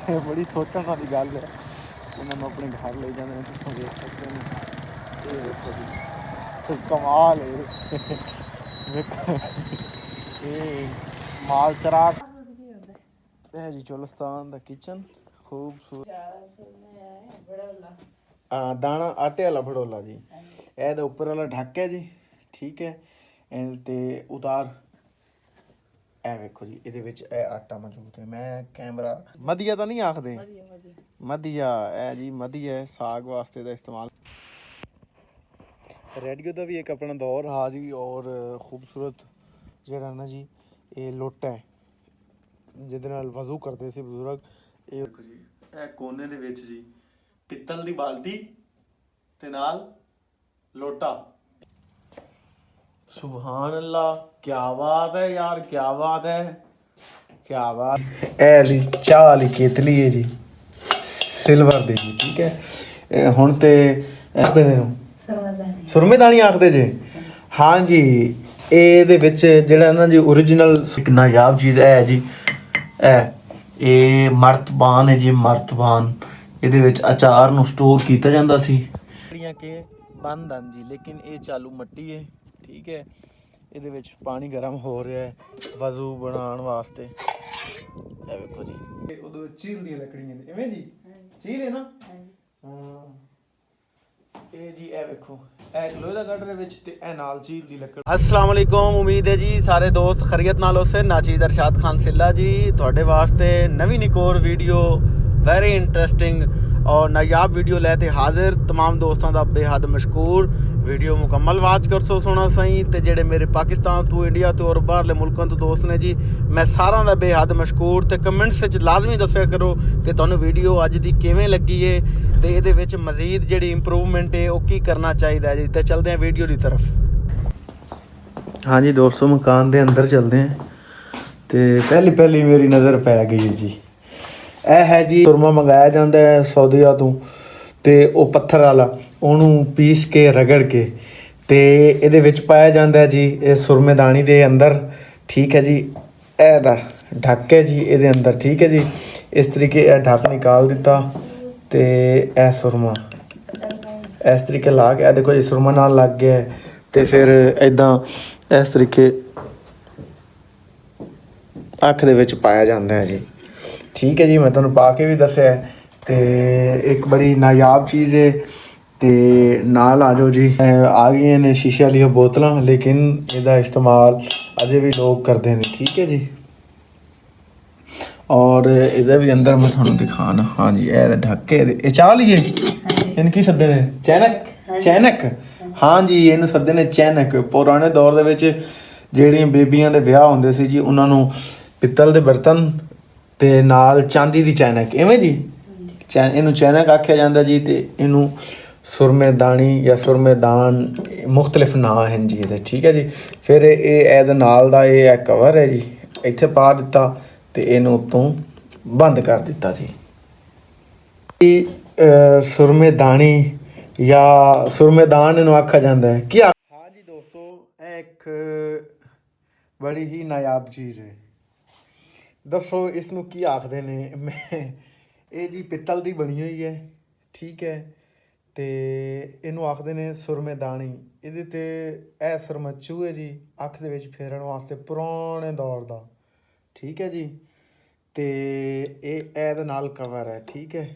बड़ी सोचने वाली गल है। इन्होंने अपने घर ले जाने तुम देख सकते हैं। ये देखो जी तो कमाल है। ये माल चराग है जी चोलिस्तान का किचन खूबसूरत दाना आटे वाला भड़ोला जी। ए ऊपर वाला ढक है जी ठीक है। ते उतार ए वेखो जी ये आटा मौजूद है। मैं कैमरा मधिया तो नहीं आखते मधिया ए जी मधिया साग वास्ते का इस्तेमाल। रेडियो का भी एक अपना दौर हा जी और खूबसूरत जरा ना जी ये लुट है जिहदे नाल वज़ू करते थे बजुर्ग। ये देखो जी ए कोने दे विच जी पित्तल दी बाल्टी ते नाल लोटा। सुभान अल्लाह क्या बात है यार क्या बात है क्या बात। ए जी चाह वाली केतली है जी सिल्वर दी जी ठीक है। हुण ते आखदे ने सुरमेदानी आखदे जे। हाँ जी ਇਹਦੇ ਵਿੱਚ ਜਿਹੜਾ ਨਾ ਜੀ ओरिजिनल ਇੱਕ ਨਾਯਾਬ ਚੀਜ਼ ਹੈ ਜੀ ਇਹ ਮਰਤਬਾਨ ਹੈ ਜੀ ਮਰਤਬਾਨ। ਇਹਦੇ ਵਿੱਚ ਅਚਾਰ ਨੂੰ ਸਟੋਰ ਕੀਤਾ ਜਾਂਦਾ ਸੀ ਜਿਹੜੀਆਂ ਕਿ ਬੰਦ ਹਨ ਜੀ ਲੇਕਿਨ ਇਹ ਚਾਲੂ ਮੱਟੀ ਹੈ ਠੀਕ ਹੈ। ਇਹਦੇ ਵਿੱਚ ਪਾਣੀ ਗਰਮ ਹੋ ਰਿਹਾ ਹੈ ਵਜ਼ੂ ਬਣਾਉਣ ਵਾਸਤੇ। ਇਹ ਵੇਖੋ ਜੀ ਉਦੋਂ ਚੀਲ ਦੀਆਂ ਲੱਕੜੀਆਂ ਨੇ ਇਵੇਂ ਜੀ ਚੀਲ ਹੈ ਨਾ ਹਾਂ। ਇਹ ਜੀ ਇਹ ਵੇਖੋ ਇਹ ਲੋਹੇ ਦਾ ਗਾਡਰ ਵਿੱਚ ਤੇ ਇਹ ਨਾਲ ਝੀਲ ਦੀ ਲੱਕੜ। अस्सलाम वालेकुम उम्मीद है जी सारे दोस्त खैरियत नाल होसे। नाचीद अरशाद खान सिल्ला जी थोड़े वास्ते नवीं एक और वीडियो वेरी इंटरेस्टिंग और नायाब वीडियो लेते हाजिर। तमाम दोस्तों का बेहद मशकूर वीडियो मुकम्मल वाच कर सो सोना सही। तो जेडे मेरे पाकिस्तान तो इंडिया तो और बाहरले मुल्कों तो दोस्त ने जी मैं सारा का बेहद मशकूर। तो कमेंट्स लाजमी दस्या करो कि तुहानू वीडियो अज दी किवें लगी है तो ये मजीद जी इंप्रूवमेंट है वो की करना चाहिए जी। तो चलते हैं वीडियो की तरफ। हाँ जी दोस्तों मकान के अंदर चलते हैं तो पहली मेरी नज़र पै गई जी। ਇਹ ਹੈ ਜੀ ਸੁਰਮਾ ਮੰਗਾਇਆ ਜਾਂਦਾ ਹੈ ਸੌਦੀਆ ਤੋਂ ਅਤੇ ਉਹ ਪੱਥਰ ਵਾਲਾ ਉਹਨੂੰ ਪੀਸ ਕੇ ਰਗੜ ਕੇ ਅਤੇ ਇਹਦੇ ਵਿੱਚ ਪਾਇਆ ਜਾਂਦਾ ਜੀ ਇਹ ਸੁਰਮੇਦਾਨੀ ਦੇ ਅੰਦਰ ਠੀਕ ਹੈ ਜੀ। ਇਹਦਾ ਢੱਕ ਹੈ ਜੀ ਇਹਦੇ ਅੰਦਰ ਠੀਕ ਹੈ ਜੀ। ਇਸ ਤਰੀਕੇ ਇਹ ਢੱਕ ਨਿਕਾਲ ਦਿੱਤਾ ਅਤੇ ਇਹ ਸੁਰਮਾ ਇਸ ਤਰੀਕੇ ਲਾ ਕੇ ਇਹ ਦੇਖੋ ਜੀ ਸੁਰਮਾ ਨਾਲ ਲੱਗ ਗਿਆ ਅਤੇ ਫਿਰ ਇੱਦਾਂ ਇਸ ਤਰੀਕੇ ਅੱਖ ਦੇ ਵਿੱਚ ਪਾਇਆ ਜਾਂਦਾ ਹੈ ਜੀ ठीक है जी। मैं तुहानू पा के भी दस्या तो एक बड़ी नायाब चीज़ है तो नाल आ जाओ जी। आ गई ने शीशे वाली बोतलां लेकिन इसका इस्तेमाल अजे भी लोग करते हैं ठीक है जी। और इधर भी अंदर मैं तुहानू दिखाना हाँ जी ए ढक के ये चाह लीए इन की सदे ने चैनक चैनक हाँ जी इनू सदे ने चैनक। पुराने दौर दे विच ਜਿਹੜੀਆਂ ਬੇਬੀਆਂ ਦੇ ਵਿਆਹ ਹੁੰਦੇ ਸੀ ਜੀ ਉਹਨਾਂ ਨੂੰ ਪਿੱਤਲ ਦੇ ਬਰਤਨ ਤੇ ਨਾਲ ਚਾਂਦੀ ਦੀ ਚੈਨਕ ਇਵੇਂ ਜੀ ਇਹਨੂੰ ਚੈਨਕ ਆਖਿਆ ਜਾਂਦਾ ਜੀ। ਤੇ ਇਹਨੂੰ ਸੁਰਮੇਦਾਨੀ ਜਾਂ ਸੁਰਮੇਦਾਨ ਮੁਖਤਲਿਫ ਨਾਂ ਹਨ ਜੀ ਇਹਦੇ ਠੀਕ ਹੈ ਜੀ। ਫਿਰ ਇਹ ਇਹਦੇ ਨਾਲ ਦਾ ਇਹ ਕਵਰ ਹੈ ਜੀ ਇੱਥੇ ਪਾ ਦਿੱਤਾ ਤੇ ਇਹਨੂੰ ਉੱਤੋਂ ਬੰਦ ਕਰ ਦਿੱਤਾ ਜੀ। ਇਹ ਸੁਰਮੇਦਾਨੀ ਜਾਂ ਸੁਰਮੇਦਾਨ ਇਹਨੂੰ ਆਖਿਆ ਜਾਂਦਾ ਹੈ ਕੀ। ਹਾਂ ਜੀ ਦੋਸਤੋ ਇਹ ਇੱਕ ਬੜੀ ਹੀ ਨਾਯਾਬ ਚੀਜ਼ ਹੈ। ਦੱਸੋ ਇਸ ਨੂੰ ਕੀ ਆਖਦੇ ਨੇ। ਮੈਂ ਇਹ ਜੀ ਪਿੱਤਲ ਦੀ ਬਣੀ ਹੋਈ ਹੈ ਠੀਕ ਹੈ ਅਤੇ ਇਹਨੂੰ ਆਖਦੇ ਨੇ ਸੁਰਮੇਦਾਨੀ। ਇਹਦੇ 'ਤੇ ਇਹ ਸਰਮੱਚੂ ਹੈ ਜੀ ਅੱਖ ਦੇ ਵਿੱਚ ਫੇਰਨ ਵਾਸਤੇ ਪੁਰਾਣੇ ਦੌਰ ਦਾ ਠੀਕ ਹੈ ਜੀ। ਅਤੇ ਇਹ ਇਹਦੇ ਨਾਲ ਕਵਰ ਹੈ ਠੀਕ ਹੈ।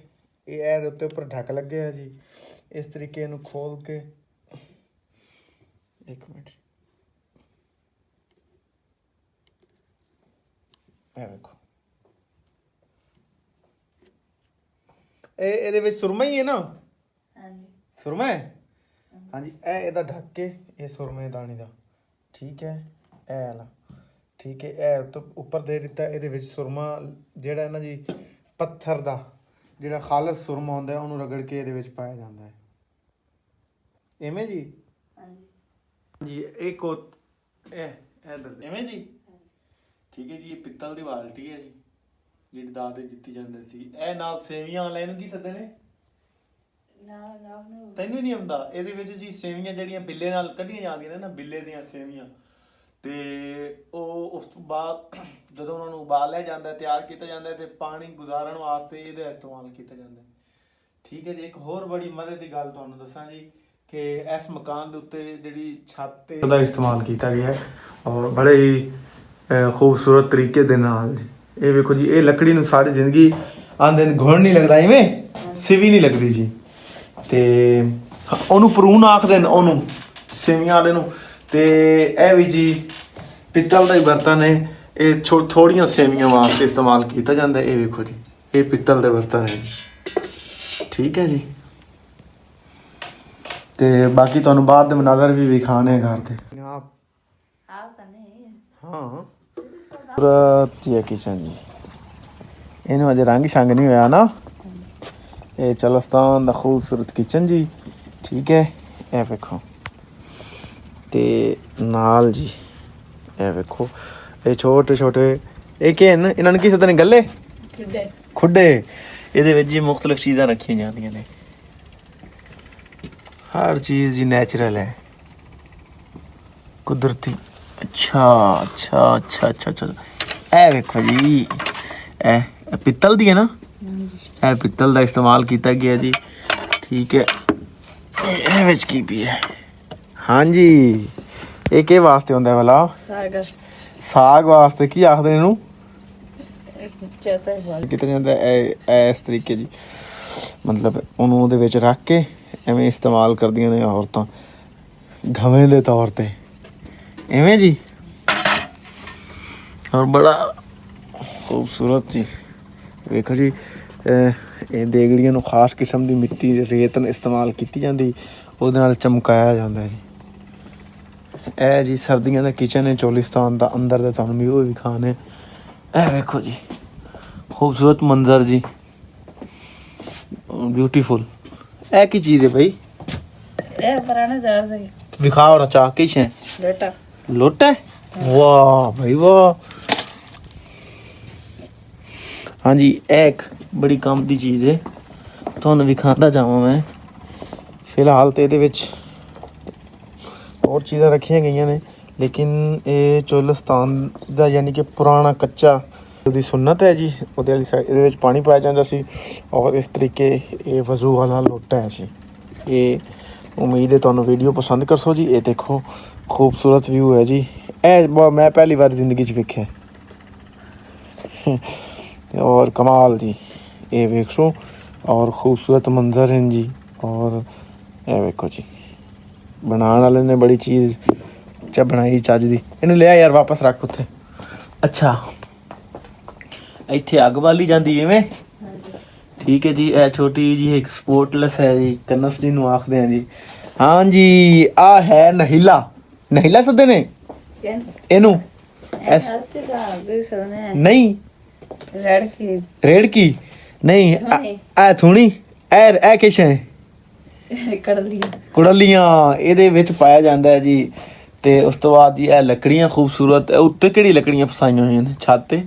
ਇਹ ਇਹਦੇ ਉੱਤੇ ਢੱਕ ਲੱਗਿਆ ਜੀ ਇਸ ਤਰੀਕੇ ਇਹਨੂੰ ਖੋਲ੍ਹ ਕੇ ਇੱਕ ਮਿੰਟ ਇਹ ਵੇਖੋ ਇਹਦੇ ਵਿੱਚ ਸੁਰਮਾ ਹੀ ਹੈ ਨਾ ਸੁਰਮਾ ਹੈ ਹਾਂਜੀ। ਇਹ ਇਹਦਾ ਢੱਕ ਕੇ ਇਹ ਸੁਰਮੇਦਾਨੀ ਦਾ ਠੀਕ ਹੈ ਇਹ ਵਾਲਾ ਠੀਕ ਹੈ। ਇਹ ਤੋਂ ਉੱਪਰ ਦੇ ਦਿੱਤਾ ਇਹਦੇ ਵਿੱਚ ਸੁਰਮਾ ਜਿਹੜਾ ਨਾ ਜੀ ਪੱਥਰ ਦਾ ਜਿਹੜਾ ਖਾਲਸ ਸੁਰਮਾ ਹੁੰਦਾ ਉਹਨੂੰ ਰਗੜ ਕੇ ਇਹਦੇ ਵਿੱਚ ਪਾਇਆ ਜਾਂਦਾ ਹੈ ਇਵੇਂ ਜੀ ਜੀ। ਇੱਕ ਇਹ ਦੱਸ ਇਵੇਂ ਜੀ ਠੀਕ ਹੈ ਜੀ। ਇਹ ਪਿੱਤਲ ਦੀ ਬਾਲਟੀ ਹੈ ਜੀ ਜਿਹੜੀ ਦਾਅ 'ਤੇ ਦਿੱਤੀ ਜਾਂਦੀ ਸੀ। ਇਹ ਨਾਲ ਸੇਵੀਆਂ ਵਾਲੇ ਇਹਨੂੰ ਕੀ ਸੱਦੇ ਨੇ ਤੈਨੂੰ ਨਹੀਂ ਆਉਂਦਾ। ਇਹਦੇ ਵਿੱਚ ਜੀ ਸੇਵੀਆਂ ਜਿਹੜੀਆਂ ਬਿੱਲੇ ਨਾਲ ਕੱਢੀਆਂ ਜਾਂਦੀਆਂ ਨੇ ਨਾ ਬਿੱਲੇ ਦੀਆਂ ਸੇਵੀਆਂ ਅਤੇ ਉਹ ਉਸ ਤੋਂ ਬਾਅਦ ਜਦੋਂ ਉਹਨਾਂ ਨੂੰ ਉਬਾਲਿਆ ਜਾਂਦਾ, ਤਿਆਰ ਕੀਤਾ ਜਾਂਦਾ ਤੇ ਪਾਣੀ ਗੁਜ਼ਾਰਨ ਵਾਸਤੇ ਇਹਦਾ ਇਸਤੇਮਾਲ ਕੀਤਾ ਜਾਂਦਾ। ਠੀਕ ਹੈ ਜੀ। ਇੱਕ ਹੋਰ ਬੜੀ ਮਜ਼ੇ ਦੀ ਗੱਲ ਤੁਹਾਨੂੰ ਦੱਸਾਂ ਜੀ ਕਿ ਇਸ ਮਕਾਨ ਦੇ ਉੱਤੇ ਜਿਹੜੀ ਛੱਤ ਤੇ ਉਹਦਾ ਇਸਤੇਮਾਲ ਕੀਤਾ ਗਿਆ ਔਰ ਬੜੇ ਹੀ ਖੂਬਸੂਰਤ ਤਰੀਕੇ ਦੇ ਨਾਲ ਜੀ। ਇਹ ਵੇਖੋ ਜੀ, ਇਹ ਲੱਕੜੀ ਨੂੰ ਸਾਰੀ ਜ਼ਿੰਦਗੀ ਆਂਦੇ ਨੇ ਘੁਣ ਨਹੀਂ ਲੱਗਦਾ, ਇਵੇਂ ਸਿਵੀ ਨਹੀਂ ਲੱਗਦੀ ਜੀ। ਤੇ ਉਹਨੂੰ ਪਰੂਨ ਆਖਦੇ ਨੇ, ਉਹਨੂੰ ਸੇਵੀਆਂ ਵਾਲੇ ਨੂੰ। ਤੇ ਇਹ ਵੀ ਜੀ ਪਿੱਤਲ ਦਾ ਹੀ ਬਰਤਨ ਹੈ। ਇਹ ਥੋੜੀਆਂ ਸੇਵੀਆਂ ਵਾਸਤੇ ਇਸਤੇਮਾਲ ਕੀਤਾ ਜਾਂਦਾ। ਇਹ ਵੇਖੋ ਜੀ, ਇਹ ਪਿੱਤਲ ਦੇ ਬਰਤਨ ਹੈ ਜੀ। ਠੀਕ ਹੈ ਜੀ। ਤੇ ਬਾਕੀ ਤੁਹਾਨੂੰ ਬਾਹਰ ਦੇ ਮਨਾਜ਼ਰ ਵੀ ਵਿਖਾਣੇ ਘਰ ਦੇ। ਹਾਂ ਪੂਰਾ ਕਿਚਨ ਜੀ। ਇਹਨੂੰ ਅਜੇ ਰੰਗ ਸ਼ੰਗ ਨਹੀਂ ਹੋਇਆ ਨਾ। ਇਹ ਚਲਸਤਾਨ ਦਾ ਖੂਬਸੂਰਤ ਕਿਚਨ ਜੀ। ਠੀਕ ਹੈ। ਇਹ ਵੇਖੋ ਤੇ ਨਾਲ ਜੀ ਇਹ ਵੇਖੋ, ਇਹ ਛੋਟੇ ਛੋਟੇ ਇਹ ਕੀ ਹਨ, ਇਹਨਾਂ ਨੂੰ ਕੀ ਸੱਦਦੇ ਨੇ? ਗੱਲੇ, ਖੁੱਡੇ। ਇਹਦੇ ਵਿੱਚ ਜੀ ਮੁਖਤਲਿਫ ਚੀਜ਼ਾਂ ਰੱਖੀਆਂ ਜਾਂਦੀਆਂ ਨੇ। ਹਰ ਚੀਜ਼ ਜੀ ਨੈਚੁਰਲ ਹੈ, ਕੁਦਰਤੀ। ਅੱਛਾ ਅੱਛਾ ਅੱਛਾ ਅੱਛਾ ਅੱਛਾ। ਇਹ ਵੇਖੋ ਜੀ, ਇਹ ਪਿੱਤਲ ਦੀ ਹੈ ਨਾ। ਇਹ ਪਿੱਤਲ ਦਾ ਇਸਤੇਮਾਲ ਕੀਤਾ ਗਿਆ ਜੀ। ਠੀਕ ਹੈ। ਇਹ ਵਿੱਚ ਕੀ ਵੀ ਹੈ? ਹਾਂਜੀ, ਇਹ ਕਿਹ ਵਾਸਤੇ ਹੁੰਦਾ ਭਲਾ? ਸਾਗ ਵਾਸਤੇ। ਕੀ ਆਖਦੇ ਇਹਨੂੰ? ਕੀਤਾ ਜਾਂਦਾ ਇਸ ਤਰੀਕੇ ਜੀ, ਮਤਲਬ ਉਹਨੂੰ ਉਹਦੇ ਵਿੱਚ ਰੱਖ ਕੇ ਐਵੇਂ ਇਸਤੇਮਾਲ ਕਰਦੀਆਂ ਨੇ ਔਰਤਾਂ ਘਵੇਂ ਦੇ ਤੌਰ ਤੇ, ਐਵੇਂ ਜੀ। ਔਰ ਬੜਾ ਖੂਬਸੂਰਤ ਜੀ। ਵੇਖੋ ਜੀ, ਇਹ ਦੇਗੜੀਆਂ ਨੂੰ ਖਾਸ ਕਿਸਮ ਦੀ ਮਿੱਟੀ ਰੇਤ ਇਸਤੇਮਾਲ ਕੀਤੀ ਜਾਂਦੀ, ਉਹਦੇ ਨਾਲ ਚਮਕਾਇਆ ਜਾਂਦਾ ਜੀ। ਇਹ ਜੀ ਸਰਦੀਆਂ ਦਾ ਕਿਚਨ ਹੈ ਚੋਲਿਸਤਾਨ ਦਾ। ਅੰਦਰ ਦੇ ਤੁਹਾਨੂੰ ਵਿਊ ਵਿਖਾਣੇ। ਇਹ ਵੇਖੋ ਜੀ, ਖੂਬਸੂਰਤ ਮੰਜ਼ਰ ਜੀ, ਬਿਊਟੀਫੁਲ। ਇਹ ਕੀ ਚੀਜ਼ ਹੈ ਭਾਈ? ਇਹ ਪੁਰਾਣੇ ਦੌਰ ਦੇ ਵਿਖਾਓ ਨਾ ਚਾਹ ਕੀ ਹੈ? ਲੋਟਾ। ਲੋਟਾ? ਵਾਹ ਭਾਈ ਵਾਹ। ਹਾਂਜੀ, ਇਹ ਇੱਕ ਬੜੀ ਕੰਮ ਦੀ ਚੀਜ਼ ਹੈ, ਤੁਹਾਨੂੰ ਵਿਖਾਉਂਦਾ ਜਾਵਾਂ ਮੈਂ। ਫਿਲਹਾਲ ਤਾਂ ਇਹਦੇ ਵਿੱਚ ਹੋਰ ਚੀਜ਼ਾਂ ਰੱਖੀਆਂ ਗਈਆਂ ਨੇ, ਲੇਕਿਨ ਇਹ ਚੋਲਿਸਤਾਨ ਦਾ ਯਾਨੀ ਕਿ ਪੁਰਾਣਾ ਕੱਚਾ ਉਹਦੀ ਸੁੰਨਤ ਹੈ ਜੀ। ਉਹਦੇ ਵਾਲੀ ਸਾਈਡ ਇਹਦੇ ਵਿੱਚ ਪਾਣੀ ਪਾਇਆ ਜਾਂਦਾ ਸੀ ਔਰ ਇਸ ਤਰੀਕੇ ਇਹ ਵਜ਼ੂ ਵਾਲਾ ਲੋਟਾ ਹੈ ਜੀ। ਇਹ ਉਮੀਦ ਹੈ ਤੁਹਾਨੂੰ ਵੀਡੀਓ ਪਸੰਦ ਕਰਸੋ ਜੀ। ਇਹ ਦੇਖੋ ਖੂਬਸੂਰਤ ਵਿਊ ਹੈ ਜੀ। ਇਹ ਮੈਂ ਪਹਿਲੀ ਵਾਰ ਜ਼ਿੰਦਗੀ 'ਚ ਵੇਖਿਆ ਔਰ ਕਮਾਲ ਜੀ। ਇਹ ਵੇਖੋ ਔਰ ਖੂਬਸੂਰਤ ਮੰਜ਼ਰ ਹਨ ਜੀ। ਔਰ ਇਹ ਵੇਖੋ ਜੀ, ਬਣਾਉਣ ਵਾਲੇ ਨੇ ਬੜੀ ਚੀਜ਼ ਬਣਾਈ ਚੱਜ ਦੀ। ਇਹਨੂੰ ਲਿਆ ਯਾਰ, ਵਾਪਸ ਰੱਖ ਉੱਥੇ। ਅੱਛਾ, ਇੱਥੇ ਅੱਗ ਬਾਲੀ ਜਾਂਦੀ ਐਵੇਂ। ਠੀਕ ਹੈ ਜੀ। ਇਹ ਛੋਟੀ ਜੀ ਇੱਕ ਸਪੋਰਟਲੈਸ ਹੈ ਜੀ, ਕਨਸ ਜਿਹਨੂੰ ਆਖਦੇ ਆ ਜੀ। ਹਾਂਜੀ, ਆ ਹੈ ਨਹੀਲਾ। ਨਹੀਲਾ ਸੱਦੇ ਨੇ ਇਹਨੂੰ। ਨਹੀਂ, ਰੇੜਕੀ ਨਹੀਂ, ਇਹ ਥੂਣੀ। ਇਹ ਕਿਛ ਹੈ? ਕੁੜਲੀਆਂ। ਇਹਦੇ ਵਿੱਚ ਪਾਇਆ ਜਾਂਦਾ ਹੈ ਜੀ। ਤੇ ਉਸ ਤੋਂ ਬਾਅਦ ਜੀ ਇਹ ਲੱਕੜੀਆਂ ਖੂਬਸੂਰਤ। ਉੱਤੇ ਕਿਹੜੀ ਲੱਕੜੀਆਂ ਫਸਾਈਆਂ ਹੋਈਆਂ ਨੇ ਛੱਤ ਤੇ?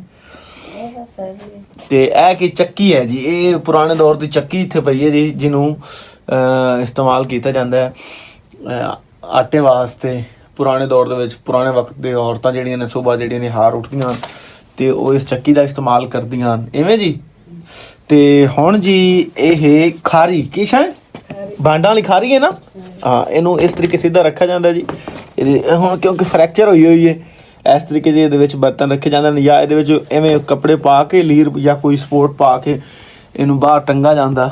ਤੇ ਇਹ ਕੀ ਚੱਕੀ ਹੈ ਜੀ? ਇਹ ਪੁਰਾਣੇ ਦੌਰ ਦੀ ਚੱਕੀ ਇੱਥੇ ਪਈ ਹੈ ਜੀ, ਜਿਹਨੂੰ ਇਸਤੇਮਾਲ ਕੀਤਾ ਜਾਂਦਾ ਹੈ ਆਟੇ ਵਾਸਤੇ। ਪੁਰਾਣੇ ਦੌਰ ਦੇ ਵਿੱਚ ਪੁਰਾਣੇ ਵਕਤ ਦੇ ਔਰਤਾਂ ਜਿਹੜੀਆਂ ਨੇ ਸੁਬਾਹ ਜਿਹੜੀਆਂ ਨੇ ਹਾਰ ਉੱਠਦੀਆਂ ਹਨ ਤੇ ਉਹ ਇਸ ਚੱਕੀ ਦਾ ਇਸਤੇਮਾਲ ਕਰਦੀਆਂ ਹਨ, ਇਵੇਂ ਜੀ। ਤੇ ਹੁਣ ਜੀ ਇਹ ਖਾਰੀ ਕੀ ਸ਼ਾਇਦ ਬਾਂਡਾਂ ਵਾਲੀ ਖਾਰੀ ਹੈ ਨਾ। ਹਾਂ, ਇਹਨੂੰ ਇਸ ਤਰੀਕੇ ਸਿੱਧਾ ਰੱਖਿਆ ਜਾਂਦਾ ਜੀ। ਇਹਦੇ ਹੁਣ ਕਿਉਂਕਿ ਫਰੈਕਚਰ ਹੋਈ ਹੈ, ਇਸ ਤਰੀਕੇ ਦੇ ਇਹਦੇ ਵਿੱਚ ਬਰਤਨ ਰੱਖੇ ਜਾਂਦੇ ਨੇ, ਜਾਂ ਇਹਦੇ ਵਿੱਚ ਐਵੇਂ ਕੱਪੜੇ ਪਾ ਕੇ ਲੀਰ ਜਾਂ ਕੋਈ ਸਪੋਰਟ ਪਾ ਕੇ ਇਹਨੂੰ ਬਾਹਰ ਟੰਗਾ ਜਾਂਦਾ,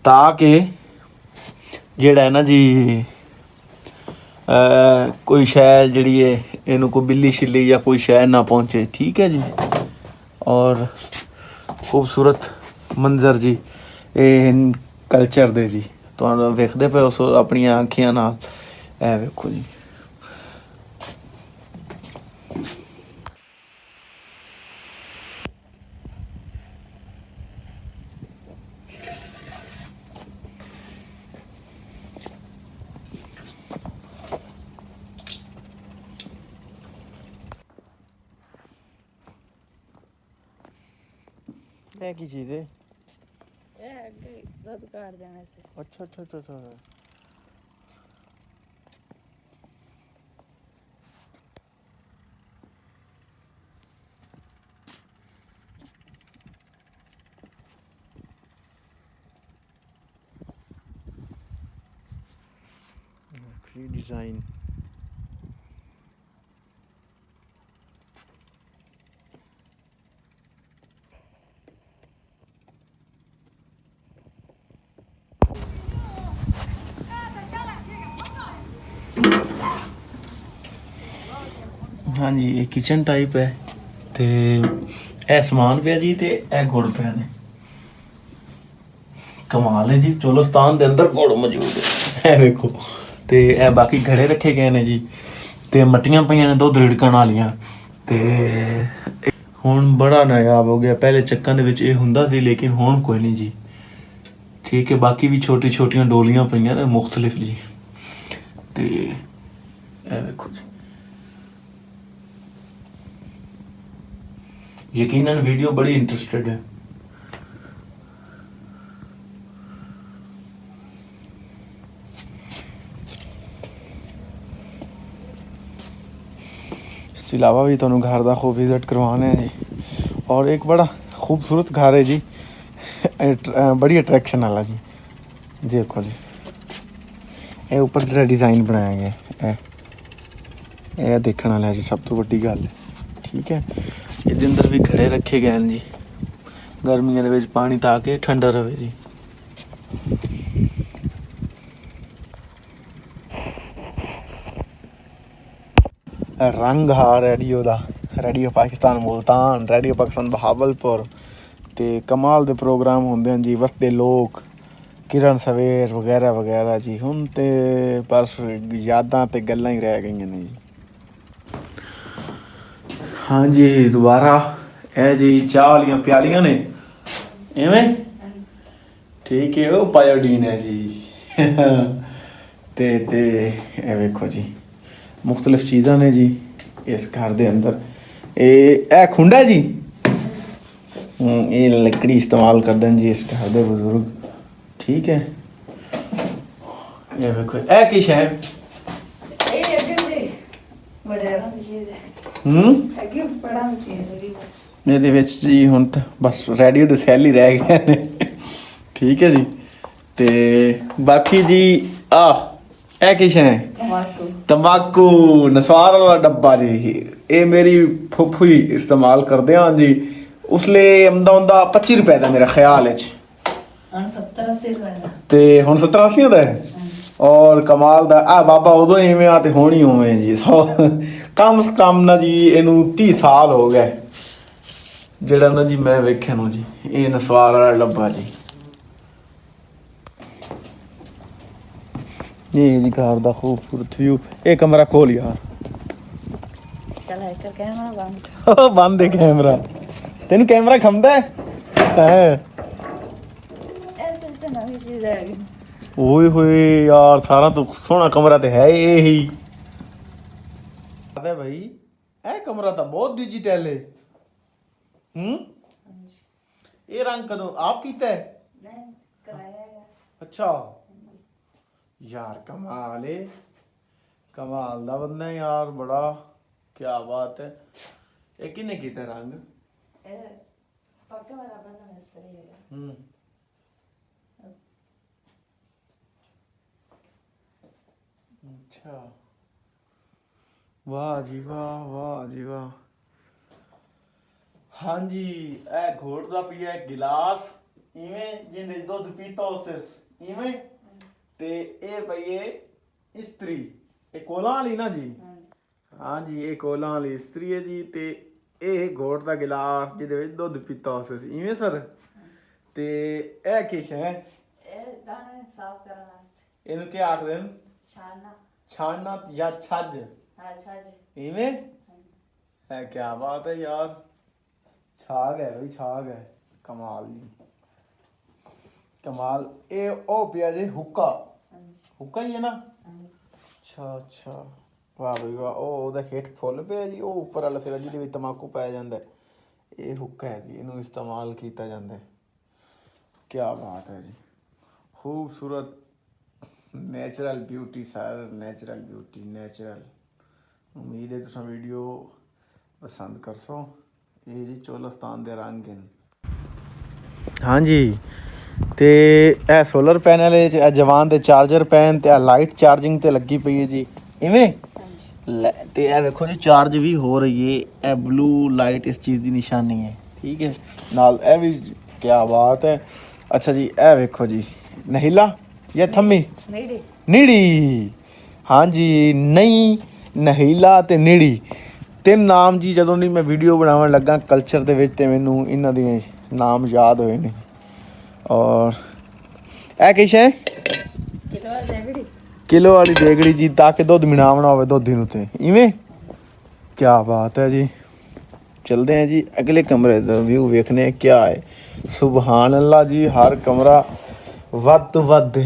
ਤਾਂ ਕਿ ਜਿਹੜਾ ਹੈ ਨਾ ਜੀ ਕੋਈ ਸ਼ੈ ਜਿਹੜੀ ਹੈ ਇਹਨੂੰ ਕੋਈ ਬਿੱਲੀ ਛਿੱਲੀ ਜਾਂ ਕੋਈ ਸ਼ੈ ਨਾ ਪਹੁੰਚੇ। ਠੀਕ ਹੈ ਜੀ। ਔਰ ਖੂਬਸੂਰਤ ਮੰਜ਼ਰ ਜੀ ਇਹ ਕਲਚਰ ਦੇ ਜੀ, ਤੁਹਾਨੂੰ ਵੇਖਦੇ ਪਏ ਉਸ ਆਪਣੀਆਂ ਅੱਖੀਆਂ ਨਾਲ। ਇਹ ਵੇਖੋ ਜੀ। ਇਹ ਕੀ ਚੀਜ਼ ਹੈ? ਇਹ ਅੱਗੇ ਦੁੱਧ ਕਾੜ ਦੇਣਾ ਸੀ। ਅੱਛਾ ਅੱਛਾ ਅੱਛਾ ਅੱਛਾ। रीडिज़ाइन। हाँ जी, ये किचन टाइप है ते ਇਹ ਸਮਾਨ ਪਿਆ ਜੀ ਤੇ ਇਹ ਗੁੜ ਪਿਆ ਨੇ। ਕਮਾਲ ਹੈ ਜੀ, ਚੋਲਸਤਾਨ ਦੇ ਅੰਦਰ ਗੁੜ ਮੌਜੂਦ ਹੈ। ਇਹ ਵੇਖੋ ਤੇ ਇਹ ਬਾਕੀ ਘੜੇ ਰੱਖੇ ਗਏ ਨੇ ਜੀ ਤੇ ਮੱਟੀਆਂ ਪਈਆਂ ਨੇ ਦੁੱਧ ਰਿੜਕਣ ਵਾਲੀਆਂ ਤੇ ਹੁਣ ਬੜਾ ਨਾਯਾਬ ਹੋ ਗਿਆ। ਪਹਿਲੇ ਚੱਕਾਂ ਦੇ ਵਿੱਚ ਇਹ ਹੁੰਦਾ ਸੀ ਲੇਕਿਨ ਹੁਣ ਕੋਈ ਨਹੀਂ ਜੀ। ਠੀਕ ਹੈ, ਬਾਕੀ ਵੀ ਛੋਟੀ ਛੋਟੀਆਂ ਡੋਲੀਆਂ ਪਈਆਂ ਨੇ ਮੁਖਤਲਿਫ ਜੀ ਤੇ ਇਹ ਵੇਖੋ ਜੀ। यकीनन वीडियो बड़ी इंटरेस्टेड है। इसके अलावा भी तुहानू घर का खूब विजिट करवाना है जी। और एक बड़ा खूबसूरत घर है जी, बड़ी अट्रैक्शन वाला जी। देखो जी, ये ऊपर जो डिज़ाइन बनाया गया है देखने वाला जी, सब तो वड्डी गल है। ठीक है, ਇਹਦੇ ਅੰਦਰ ਵੀ ਘੜੇ ਰੱਖੇ ਗਏ ਨੇ ਜੀ, ਗਰਮੀਆਂ ਦੇ ਵਿੱਚ ਪਾਣੀ ਤਾਂ ਕਿ ਠੰਡਾ ਰਹੇ ਜੀ। ਰੰਗ ਹਾ ਰੇਡੀਓ ਦਾ, ਰੇਡੀਓ ਪਾਕਿਸਤਾਨ ਮੁਲਤਾਨ, ਰੇਡੀਓ ਪਾਕਿਸਤਾਨ ਬਹਾਵਲਪੁਰ ਤੇ ਕਮਾਲ ਦੇ ਪ੍ਰੋਗਰਾਮ ਹੁੰਦੇ ਹਨ ਜੀ। ਵਸਦੇ ਲੋਕ, ਕਿਰਨ ਸਵੇਰ ਵਗੈਰਾ ਵਗੈਰਾ ਜੀ। ਹੁਣ ਤੇ ਬਸ ਯਾਦਾਂ ਤੇ ਗੱਲਾਂ ਹੀ ਰਹਿ ਗਈਆਂ ਨੇ ਜੀ। हाँ जी, दोबारा है जी चाह वाली प्यालियां ने इवें। ठीक है, वो पायोडीन है जी। ते ए वेखो जी, मुख्तलिफ चीज़ां ने जी इस घर दे अंदर। ए खुंडा जी, ये लकड़ी इस्तेमाल करते हैं जी इस घर दे बुजुर्ग। ठीक है, ये वेखो ए किश है ਇਹਦੇ ਵਿੱਚ ਜੀ ਹੁਣ ਤਾਂ ਬਸ ਰੇਡੀਓ ਦੇ ਸੈੱਲ ਹੀ ਰਹਿ ਗਏ ਨੇ। ਠੀਕ ਹੈ ਜੀ, ਤੇ ਬਾਕੀ ਜੀ ਇਹ ਕਿਸ਼ ਹੈ ਤੰਬਾਕੂ ਨਸਵਾਰ ਵਾਲਾ ਡੱਬਾ ਜੀ। ਇਹ ਮੇਰੀ ਫੁੱਫੂ ਹੀ ਇਸਤੇਮਾਲ ਕਰਦੇ ਹਾਂ ਜੀ। ਉਸਲੇ ਆਉਂਦਾ ਹੁੰਦਾ 25 ਰੁਪਏ ਦਾ ਮੇਰੇ ਖਿਆਲ ਵਿੱਚ, ਹੁਣ 70-80 ਰੁਪਏ ਦਾ ਤੇ ਹੁਣ 70-80 ਦਾ ਹੈ। ਔਰ ਕਮਾਲ ਦਾ ਆ ਬਾਬਾ ਉਦੋਂ ਇਵੇਂ ਆ ਤੇ ਹੁਣ ਹੀ ਉਵੇਂ ਜੀ। ਕਮ ਸੇ ਕਮ ਨਾ ਜੀ ਇਹਨੂੰ 30 ਸਾਲ ਹੋ ਗਏ ਜਿਹੜਾ ਨਾ ਜੀ ਮੈਂ ਵੇਖਿਆ ਨੂੰ ਜੀ। ਇਹ ਨਸਵਾਰ ਵਾਲਾ ਡੱਬਾ ਜੀ। ਇਹ ਜੀ ਘਰ ਦਾ ਖੂਬਸੂਰਤ ਵਿਊ। ਇਹ ਕਮਰਾ ਖੋਲ ਯਾਰ, चल है कर कैमरा बंद। ਬੰਦ ਹੈ ਕੈਮਰਾ। ਤੈਨੂੰ ਕੈਮਰਾ ਖੰਦਾ ਹੈ? ऐसे तो नवी चीज है। ਓਏ ਹੋਏ ਯਾਰ, ਸਾਰਾ ਤੋਂ ਸੋਹਣਾ ਕਮਰਾ ਤੇ ਹੈ ਇਹ ਹੀ। ਹੈ ਭਾਈ, ਇਹ ਕਮਰਾ ਤਾਂ ਬਹੁਤ ਡਿਜੀਟਲ ਹੈ। ਇਹ ਰੰਗ ਕਦੋਂ ਆਪ ਕੀਤਾ ਹੈ? नहीं कराया है। ਅੱਛਾ ਯਾਰ, ਕਮਾਲ ਹੈ, ਕਮਾਲ ਦਾ ਬੰਦਾ ਹੈ ਯਾਰ, ਬੜਾ ਕੀ ਬਾਤ ਹੈ। ਇਹ ਕਿਹਨੇ ਕੀਤਾ ਰੰਗ? ए पक्का वाला बंदा मिस्त्री है। ਅੱਛਾ, ਵਾਹ ਜੀ ਵਾਹ, ਵਾਹ ਜੀ ਵਾਹ। ਹਾਂਜੀ, ਇਹ ਘੋੜ ਦਾ ਪਿਆ ਗਿਲਾਸ ਇਵੇਂ ਜਿੰਦੇ ਦੁੱਧ ਪੀਤਾ ਉਸਸ ਇਵੇਂ। ਤੇ ਇਹ ਪਈਏ ਇਸਤਰੀ, ਇਹ ਕੋਲਾਂ ਵਾਲੀ ਨਾ ਜੀ। ਹਾਂਜੀ, ਇਹ ਕੋਲਾਂ ਵਾਲੀ ਇਸਤਰੀ ਹੈ ਜੀ। ਤੇ ਇਹ ਘੋੜ ਦਾ ਗਿਲਾਸ ਜਿਹਦੇ ਵਿੱਚ ਦੁੱਧ ਪੀਤਾ ਉਸਸ ਇਵੇਂ ਸਰ। ਤੇ ਇਹ ਕਿਸ਼ ਹੈ? ए दाने साफ करने वास्ते। ਇਹਨੂੰ ਕੀ ਆਖਦੇ ਨੇ? छानना। ਛਾਨਣਾ ਜਾਂ ਛੱਜ हां छाज ਇਵੇਂ। है क्या बात है यार, छाग है भाई, छाग है। कमाल जी, कमाल। ए ओ पिया जी हुक्का, हुक्का ही है ना? अच्छा अच्छा, वाह भाई वाह। ओ ਉਹਦਾ ਹੇਠ ਫੁੱਲ ਪਿਆ ਜੀ, ਉਹ ਉੱਪਰ ਵਾਲਾ ਸਿਰਾ ਜਿਹਦੇ ਵਿੱਚ ਤਮਾਕੂ ਪਾਇਆ ਜਾਂਦਾ। ਇਹ ਹੁੱਕਾ ਹੈ ਜੀ, ਇਹਨੂੰ ਇਸਤੇਮਾਲ ਕੀਤਾ ਜਾਂਦਾ ਹੈ। ਕੀ ਬਾਤ ਹੈ ਜੀ, ਖੂਬਸੂਰਤ natural beauty sir, natural beauty, natural. ਉਮੀਦ ਹੈ ਤੁਸੀਂ ਵੀਡੀਓ ਪਸੰਦ ਕਰਸੋ। ਇਹ ਜੀ ਚੋਲਸਤਾਨ ਦੇ ਰੰਗ ਹਨ। ਹਾਂਜੀ, ਤੇ ਇਹ ਸੋਲਰ ਪੈਨਲ ਹੈ, ਇਹ ਜਵਾਨ ਦੇ ਚਾਰਜਰ ਪੈਨ ਤੇ ਇਹ ਲਾਈਟ ਚਾਰਜਿੰਗ ਤੇ ਲੱਗੀ ਪਈ ਹੈ ਜੀ ਇਵੇਂ। ਤੇ ਇਹ ਵੇਖੋ ਜੀ ਚਾਰਜ ਵੀ ਹੋ ਰਹੀ ਹੈ, ਇਹ ਬਲੂ ਲਾਈਟ ਇਸ ਚੀਜ਼ ਦੀ ਨਿਸ਼ਾਨੀ ਹੈ, ਠੀਕ ਹੈ। ਨਾਲ ਇਹ ਵੀ ਕੀ ਬਾਤ ਹੈ। ਅੱਛਾ ਜੀ ਇਹ ਵੇਖੋ ਜੀ ਨਹੀਲਾ ਜਾਂ ਥੰਮੀ ਨੀੜੀ, ਹਾਂਜੀ ਨਹੀਂ ਨਹੀਲਾ ਤੇ ਨੀੜੀ ਤਿੰਨ ਨਾਮ ਜੀ। ਜਦੋਂ ਦੀ ਮੈਂ ਵੀਡੀਓ ਬਣਾਉਣ ਲੱਗਾ ਕਲਚਰ ਦੇ ਵਿੱਚ ਤੇ ਮੈਨੂੰ ਇਹਨਾਂ ਦੇ ਨਾਮ ਯਾਦ ਹੋਏ ਨੇ। ਔਰ ਇਹ ਕੀ ਹੈ? ਕਿਲੋ ਵਾਲੀ ਦੇਗੜੀ ਜੀ, ਤਾਂ ਕਿ ਦੁੱਧ ਮਿਲਾਵਣਾ ਹੋਵੇ ਦੁੱਧ ਨੂੰ ਤੇ ਇਵੇਂ। ਕੀ ਬਾਤ ਹੈ ਜੀ। ਚਲਦੇ हैं जी अगले कमरे का व्यू वेखने क्या है। सुबहान अल्लाह जी, हर कमरा वध तो वध।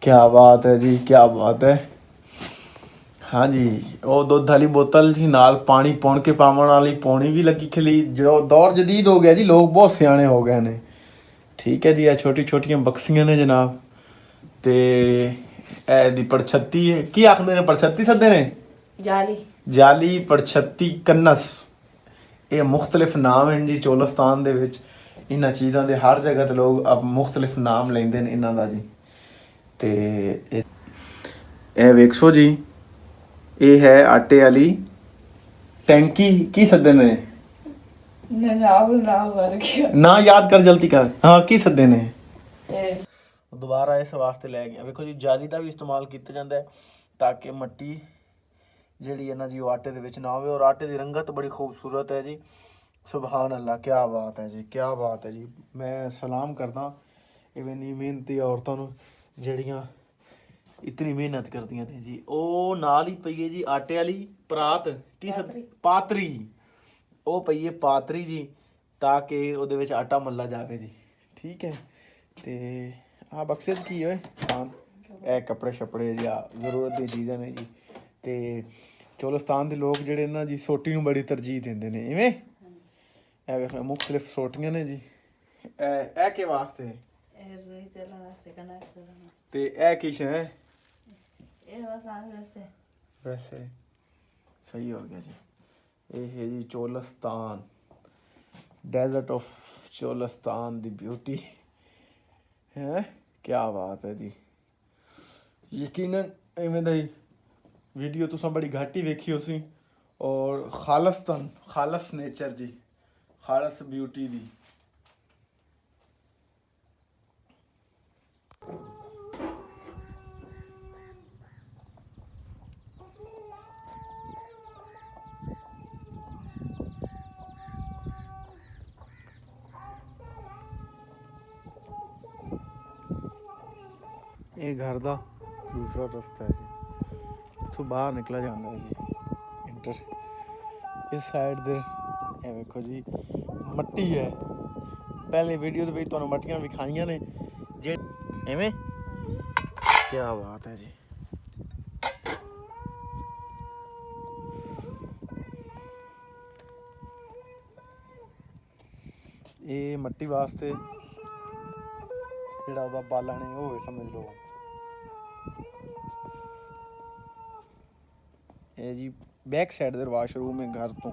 क्या बात है जी, क्या बात है। हाँ जी वो दुध वाली बोतल जी, नाल पानी पौन के पावन वाली पौनी भी लगी खली। जो दौर जदीद हो गया जी, लोग बहुत सियाने हो गए ने, ठीक है जी। ये छोटी छोटियां बक्सियां ने जनाब, ते ए दी पड़छत्ती है, की आखदे ने पड़छत्ती सदे ने जाली, जाली पड़छत्ती कन्नस, ਇਹ ਮੁxtਲਿਫ ਨਾਮ ਹਨ ਜੀ ਚੋਲਸਤਾਨ ਦੇ ਵਿੱਚ। ਇਹਨਾਂ ਚੀਜ਼ਾਂ ਦੇ ਹਰ ਜਗ੍ਹਾ ਤੇ ਲੋਕ ਅਬ ਮੁxtਲਿਫ ਨਾਮ ਲੈਂਦੇ ਨੇ ਇਹਨਾਂ ਦਾ ਜੀ। ਤੇ ਇਹ ਵੇਖੋ ਜੀ, ਇਹ ਹੈ ਆਟੇ ਵਾਲੀ ਟੈਂਕੀ, ਕੀ ਸੱਦੇ ਨੇ ਨਾ ਯਾਦ ਕਰ ਜਲਦੀ ਕਰ, ਹਾਂ ਕੀ ਸੱਦੇ ਨੇ। ਦੁਬਾਰਾ ਇਸ ਵਾਸਤੇ ਲੈ ਗਿਆ। ਵੇਖੋ ਜੀ ਜਾਲੀ ਦਾ ਵੀ ਇਸਤੇਮਾਲ ਕੀਤਾ ਜਾਂਦਾ ਹੈ ਤਾਂ ਕਿ ਮਿੱਟੀ ਜਿਹੜੀ ਹੈ ਨਾ ਜੀ ਉਹ ਆਟੇ ਦੇ ਵਿੱਚ ਨਾ ਹੋਵੇ। ਔਰ ਆਟੇ ਦੀ ਰੰਗਤ ਬੜੀ ਖੂਬਸੂਰਤ ਹੈ ਜੀ। ਸੁਭਾਨ ਅੱਲਾ, ਕੀ ਬਾਤ ਹੈ ਜੀ, ਕੀ ਬਾਤ ਹੈ ਜੀ। ਮੈਂ ਸਲਾਮ ਕਰਦਾ ਇਵੇਂ ਦੀ ਮਿਹਨਤੀ ਔਰਤਾਂ ਨੂੰ ਜਿਹੜੀਆਂ ਇਤਨੀ ਮਿਹਨਤ ਕਰਦੀਆਂ ਨੇ ਜੀ। ਉਹ ਨਾਲ ਹੀ ਪਈ ਹੈ ਜੀ ਆਟੇ ਵਾਲੀ ਪਰਾਤ, ਕੀ ਪਾਤਰੀ, ਉਹ ਪਈ ਹੈ ਪਾਤਰੀ ਜੀ, ਤਾਂ ਕਿ ਉਹਦੇ ਵਿੱਚ ਆਟਾ ਮੱਲਾ ਜਾਵੇ ਜੀ, ਠੀਕ ਹੈ। ਤੇ ਆਹ ਬਕਸੇ 'ਚ ਕੀ ਹੋਏ ਹਾਂ, ਇਹ ਕੱਪੜੇ ਛੱਪੜੇ ਜਾਂ ਜ਼ਰੂਰਤ ਦੀਆਂ ਚੀਜ਼ਾਂ ਨੇ ਜੀ। ਤੇ ਚੋਲਸਤਾਨ ਦੇ ਲੋਕ ਜਿਹੜੇ ਨਾ ਜੀ ਸੋਟੀ ਨੂੰ ਬੜੀ ਤਰਜੀਹ ਦਿੰਦੇ ਨੇ ਇਵੇਂ। ਇਹ ਵੇਖ ਮੁxtਲਿਫ ਸੋਟੀਆਂ ਨੇ ਜੀ। ਇਹ ਕੇ ਵਾਸਤੇ ਤੇ ਇਹ ਕੀ ਹੈ? ਇਹ ਬਸ ਵੈਸੇ ਸਹੀ ਹੋ ਗਿਆ ਜੀ। ਇਹ ਹੈ ਜੀ ਚੋਲਸਤਾਨ, ਡੈਜ਼ਰਟ ਆਫ ਚੋਲਸਤਾਨ ਦੀ ਬਿਊਟੀ ਹੈ। ਕੀ ਬਾਤ ਹੈ ਜੀ। ਯਕੀਨਨ ਇਵੇਂ ਦਾ ਹੀ ਵੀਡੀਓ ਤੁਸੀਂ ਬੜੀ ਘੱਟ ਹੀ ਵੇਖੀ ਹੋਸੀ। ਔਰ ਖਾਲਸਤਨ, ਖਾਲਸ ਨੇਚਰ ਜੀ, ਖਾਲਸ ਬਿਊਟੀ ਦੀ। ਇਹ ਘਰ ਦਾ ਦੂਸਰਾ ਰਸਤਾ ਹੈ ਜੀ, ਇੱਥੋਂ ਬਾਹਰ ਨਿਕਲਿਆ ਜਾਂਦਾ ਹੈ ਜੀ ਇੰਟਰ। ਇਸ ਸਾਈਡ ਦੇ ਇਹ ਵੇਖੋ ਜੀ ਮੱਟੀ ਹੈ। ਪਹਿਲੇ ਵੀਡੀਓ ਦੇ ਵਿੱਚ ਤੁਹਾਨੂੰ ਮੱਟੀਆਂ ਵਿਖਾਈਆਂ ਨੇ ਜੇ ਐਵੇਂ। ਕੀ ਬਾਤ ਹੈ ਜੀ। ਇਹ ਮੱਟੀ ਵਾਸਤੇ ਜਿਹੜਾ ਉਹਦਾ ਬਾਲਣ ਹੈ ਉਹ ਸਮਝ ਲਓ। ਇਹ ਜੀ ਬੈਕ ਸਾਈਡ ਦੇ ਵਾਸ਼ਰੂਮ ਹੈ ਘਰ ਤੋਂ,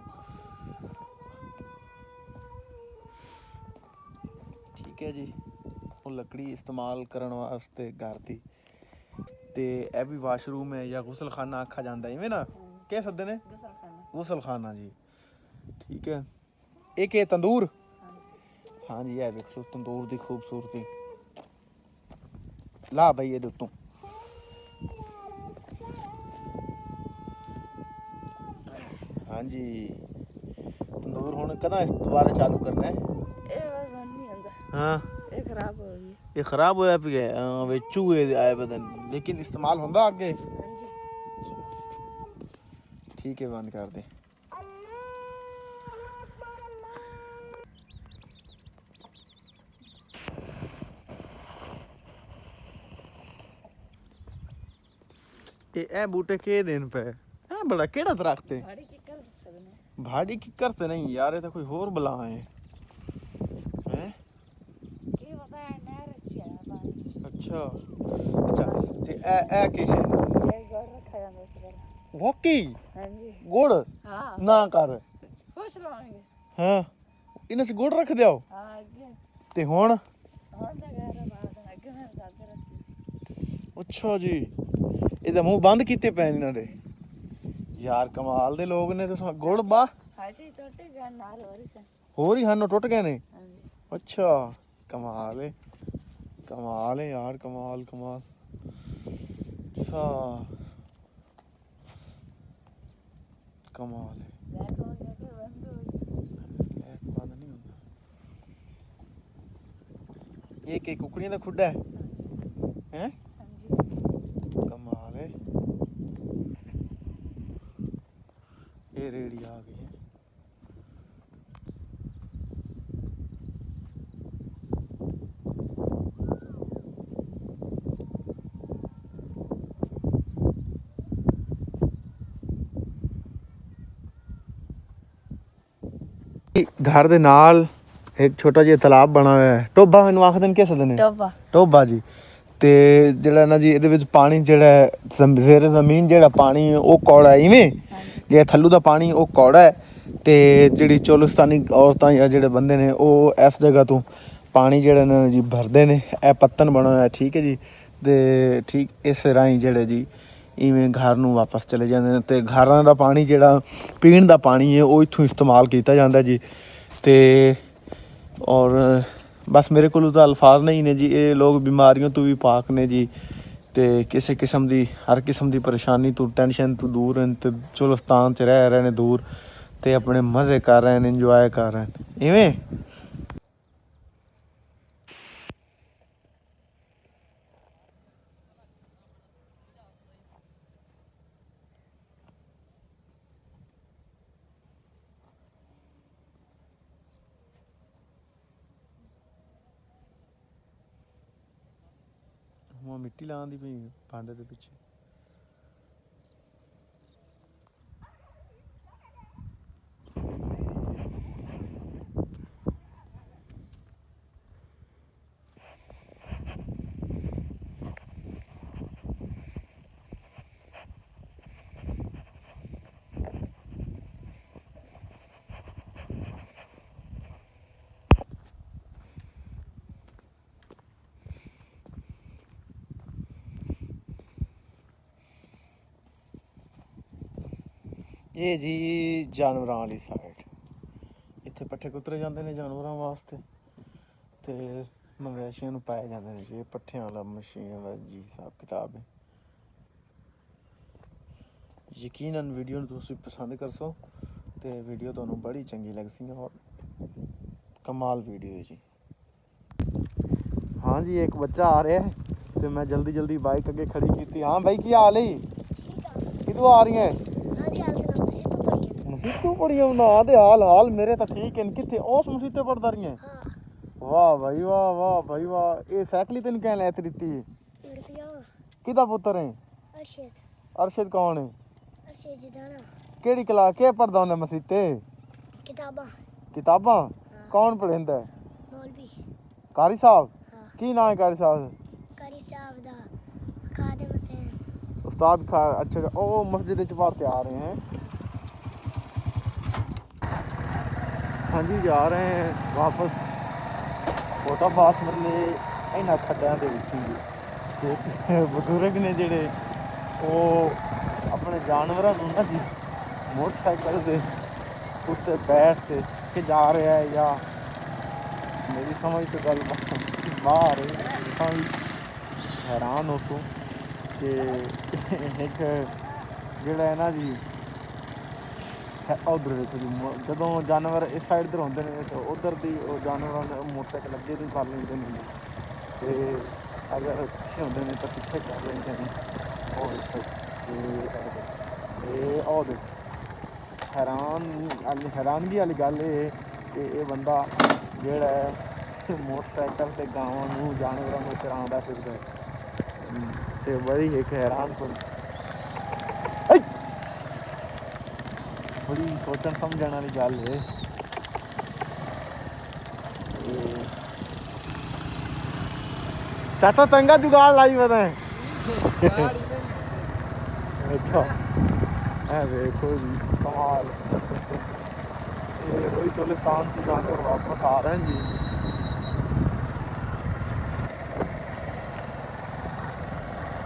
ਠੀਕ ਹੈ ਜੀ। ਉਹ ਲੱਕੜੀ ਇਸਤੇਮਾਲ ਕਰਨ ਵਾਸਤੇ ਘਰ ਦੀ। ਤੇ ਇਹ ਵੀ ਵਾਸ਼ਰੂਮ ਹੈ ਜਾਂ ਗੁਸਲਖਾਨਾ ਆਖਿਆ ਜਾਂਦਾ ਇਵੇਂ ਨਾ, ਕਹਿ ਸਕਦੇ ਨੇ ਗੁਸਲਖਾਨਾ ਜੀ, ਠੀਕ ਹੈ। ਇਹ ਕੀ ਤੰਦੂਰ? ਹਾਂਜੀ ਇਹ ਦੇਖੋ ਤੰਦੂਰ ਦੀ ਖੂਬਸੂਰਤੀ। ਲਾ ਬਈ ਇਹਦੇ ਉੱਤੋਂ ਹਾਂਜੀ ਤੰਦੂਰ ਹੁਣ ਕਦਾਂ ਦੁਬਾਰਾ ਚਾਲੂ ਕਰਨਾ ਹੈ? ਇਹ ਬਸ ਨਹੀਂ ਆਂਦਾ। ਹਾਂ ਇਹ ਖਰਾਬ ਹੋ ਗਈ, ਇਹ ਖਰਾਬ ਹੋਇਆ ਪਿਆ ਵਿੱਚ ਚੂਹੇ ਆਏ ਪਤਾ ਨਹੀਂ, ਲੇਕਿਨ ਇਸਤੇਮਾਲ ਹੁੰਦਾ ਅੱਗੇ। ਠੀਕ ਹੈ ਬੰਦ ਕਰ ਦੇ। ਇਹ ਬੂਟੇ ਕੇ ਦੇਣ ਪਏ? ਇਹ ਬੜਾ ਕਿਹੜਾ ਦਰਖਤ ਹੈ? भाड़ी किकर से नहीं यार, ये तो कोई और बला है हैं। अच्छा अच्छा ते ए किश है वाकई गुड़? हां ना कर खुश रहोगे। हां इन्हें से गुड़ रख दियो। हां ते हुन ਹੁਣ ਤਾਂ ਘਰ ਬਾਹਰ ਅੱਗੇ ਮੈਂ ਦਾਦੇ ਰੱਖੀ ਸੀ। ਅੱਛਾ ਜੀ, ਇਹਦੇ ਮੂੰਹ ਬੰਦ ਕੀਤੇ ਪਏ ਨੇ ਇਹਨਾਂ ਦੇ। ਯਾਰ ਕਮਾਲ ਦੇ ਲੋਕ ਨੇ। ਤੇ ਗੁੜ ਬਾ ਹਾਜੀ ਟੁੱਟ ਗਿਆ ਨਾਲ ਹੋਰ ਸੀ। ਹੋਰ ਹੀ ਹਨ ਟੁੱਟ ਗਏ ਨੇ। ਹਾਂਜੀ ਅੱਛਾ ਕਮਾਲ ਏ ਯਾਰ, ਕਮਾਲ। ਅੱਛਾ ਕਮਾਲ ਏ। ਲੈਟ ਹੋ ਗਿਆ ਕਿ ਬੰਦ ਹੋ ਗਿਆ। ਲੈਟ ਬੰਦ ਨਹੀਂ ਹੁੰਦਾ। ਇਹ ਕੀ ਕੁਕੜੀਆਂ ਦਾ ਖੁੱਡਾ ਹੈ? ਹੈ ਹਾਂਜੀ ਕਮਾਲ ਏ। ਇਹ ਰੇੜੀ ਆ ਗਈ ਹੈ। ਘਰ ਦੇ ਨਾਲ ਇੱਕ ਛੋਟਾ ਜਿਹਾ ਤਲਾਬ ਬਣਾ ਹੋਇਆ ਹੈ, ਟੋਬਾ ਮੈਨੂੰ ਆਖਦੇ ਨੇ, ਕਿਸ ਦਿਨ ਟੋਬਾ ਜੀ। ਤੇ ਜਿਹੜਾ ਨਾ ਜੀ ਇਹਦੇ ਵਿੱਚ ਪਾਣੀ ਜਿਹੜਾ ਜ਼ੇਰੇ ਜ਼ਮੀਨ ਜਿਹੜਾ ਪਾਣੀ ਹੈ ਉਹ ਕੌੜਾ ਹੈ, ਇਵੇਂ ਜੇ ਥੱਲੂ ਦਾ ਪਾਣੀ ਉਹ ਕੌੜਾ ਹੈ। ਤੇ ਜਿਹੜੀ ਚੋਲਿਸਤਾਨੀ ਔਰਤਾਂ ਜਾਂ ਜਿਹੜੇ ਬੰਦੇ ਨੇ ਉਹ ਇਸ ਜਗ੍ਹਾ ਤੋਂ ਪਾਣੀ ਜਿਹੜਾ ਨਾ ਜੀ ਭਰਦੇ ਨੇ। ਇਹ ਪੱਤਨ ਬਣਾ ਹੋਇਆ, ਠੀਕ ਹੈ ਜੀ। ਤੇ ਠੀਕ ਇਸ ਰਾਹੀਂ ਜਿਹੜੇ ਜੀ ਇਵੇਂ ਘਰ ਨੂੰ ਵਾਪਸ ਚਲੇ ਜਾਂਦੇ ਨੇ। ਤੇ ਘਰਾਂ ਦਾ ਪਾਣੀ ਜਿਹੜਾ ਪੀਣ ਦਾ ਪਾਣੀ ਹੈ ਉਹ ਇੱਥੋਂ ਇਸਤੇਮਾਲ ਕੀਤਾ ਜਾਂਦਾ ਜੀ। ਤੇ ਔਰ ਬਸ ਮੇਰੇ ਕੋਲ ਤਾਂ ਅਲਫਾਜ਼ ਨਹੀਂ ਨੇ ਜੀ। ਇਹ ਲੋਕ ਬਿਮਾਰੀਆਂ ਤੋਂ ਵੀ ਪਾਕ ਨੇ ਜੀ। ਤੇ ਕਿਸੇ ਕਿਸਮ ਦੀ ਹਰ ਕਿਸਮ ਦੀ ਪਰੇਸ਼ਾਨੀ ਤੋਂ ਟੈਨਸ਼ਨ ਤੋਂ ਦੂਰ ਹਨ। ਤੇ ਚੁਲਸਤਾਨ 'ਚ ਰਹਿ ਰਹੇ ਨੇ ਦੂਰ, ਤੇ ਆਪਣੇ ਮਜ਼ੇ ਕਰ ਰਹੇ ਨੇ, ਇੰਜੋਏ ਕਰ ਰਹੇ ਨੇ ਇਵੇਂ। ਹੁਣ ਮਿੱਟੀ ਲਾਉਣ ਦੀ ਪਈ ਭਾਂਡੇ ਦੇ ਪਿੱਛੇ। ਇਹ ਜੀ ਜਾਨਵਰਾਂ ਵਾਲੀ ਸਾਈਡ, ਇੱਥੇ ਪੱਠੇ ਕੁਤਰੇ ਜਾਂਦੇ ਨੇ ਜਾਨਵਰਾਂ ਵਾਸਤੇ, ਤੇ ਮਵੇਸ਼ੀਆਂ ਨੂੰ ਪਾਏ ਜਾਂਦੇ ਨੇ ਜੀ। ਇਹ ਪੱਠਿਆਂ ਵਾਲਾ ਮਸ਼ੀਨ ਵਾਲਾ ਜੀ ਹਿਸਾਬ ਕਿਤਾਬ ਹੈ। ਯਕੀਨਨ ਵੀਡੀਓ ਨੂੰ ਤੁਸੀਂ ਪਸੰਦ ਕਰਸੋ, ਤੇ ਵੀਡੀਓ ਤੁਹਾਨੂੰ ਬੜੀ ਚੰਗੀ ਲੱਗ ਸੀ। ਔਰ ਕਮਾਲ ਵੀਡੀਓ ਹੈ ਜੀ। हाँ जी एक बच्चा आ रहा है, तो मैं जल्दी जल्दी बाइक अगे खड़ी की थी। हाँ भाई की हाल है? कितों आ रही हैं? मुसीबतों पड़ी ना दे हाल मेरे तो ठीक है। कितने उस मुसीबतें पड़ता रही हैं? वाह भाई वाह भाई वाह। ये साइकिल तेन क्या लै दिती है? किदा पुत्र है? अरशद कौन है? केड़ी क्लास के पढ़दा उन्हें मसीते? किताबां कौन पढ़ांदा है? मौलवी कारी साहब। की नाम है कारी साहब? कारी साहब दा खादिम हुसैन उस्ताद खा। अच्छा ओ मस्जिद च पढ़ते आ रहे हैं। हाँ जी जा रहे हैं वापस फोटाबास मरले इन्हां खड्डियां दे विच ही। ते बजुर्ग ने जेड़े ओ अपने जानवरां नूं ना जी मोटरसाइकिल दे उत्ते बैठ के जा रहा है, या मेरी समझ तो गल बाहर है। हैरान हो तू कि एक जोड़ा है ना जी उधर देखो जी, जो जानवर इस साइड पर होंगे ने तो उधर की जानवर मोटरसाइकिल अगे भी कर लेंगे हैं, तो अगर पिछे होंगे ने तो पिछे कर लेंगे हैं। और हैरानगी वाली गल ये कि ये बंदा जोड़ा है मोटरसाइकिल से गांवों नूं जानवरों को चरांदा फिरदा है। ते बड़ी एक हैरान बड़ी सोचण समझण वाली गल है। चाचा चंगा जुगाड़ लाई पता है। अच्छा है देखो जी कमाल। वही चोलिस्तान से जाकर वापस आ रहे हैं जी।